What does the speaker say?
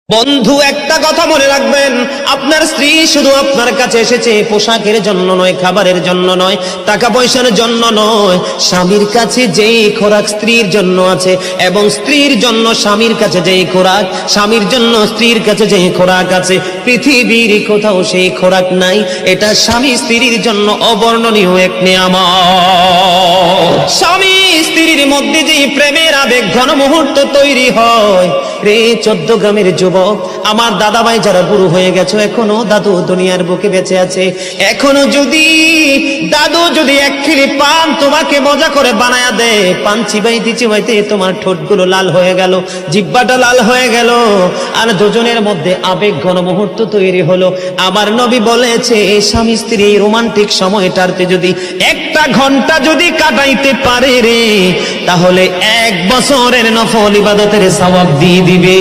বন্ধু, একটা কথা মনে রাখবেন, আপনার স্ত্রী শুধু আপনার কাছে এসেছে পোশাকের জন্য নয়, খাবারের জন্য নয়, টাকা পয়সার জন্য নয়। স্বামীর কাছে যেই খোরাক স্ত্রীর জন্য আছে, এবং স্ত্রীর জন্য স্বামীর কাছে যেই খোরাক, স্বামীর জন্য স্ত্রীর কাছে যেই খোরাক আছে, পৃথিবীর কোথাও সেই খোরাক নাই। এটা স্বামী স্ত্রীর জন্য অবর্ণনীয় এক নিয়ামত। স্বামী স্ত্রীর মধ্যে যেই প্রেমের আবেগ ঘন মুহূর্ত তৈরি হয় রে 14 গ্রামের যুবক, আমার দাদা ভাই যারা বুড়ো হয়ে গেছে, এখনো দাদু দুনিয়ার বুকে বেঁচে আছে, এখনো যদি দাদু যদি এক খিলি পান তোমাকে মজা করে বানায়া দেয়, পান চিবাইতে চিবাইতে তোমার ঠোঁটগুলো লাল হয়ে গেল, জিহ্বাটা লাল হয়ে গেল, আর দুজনের মধ্যে আবেগ ঘন মুহূর্ত তৈরি হলো। আমার নবী বলেছে, স্বামী স্ত্রী রোমান্টিক সময়টাতে যদি 1 ঘন্টা যদি কাটাইতে পারে রে, তাহলে 1 বছরের নফল ইবাদতের সওয়াব দিয়ে দিবে।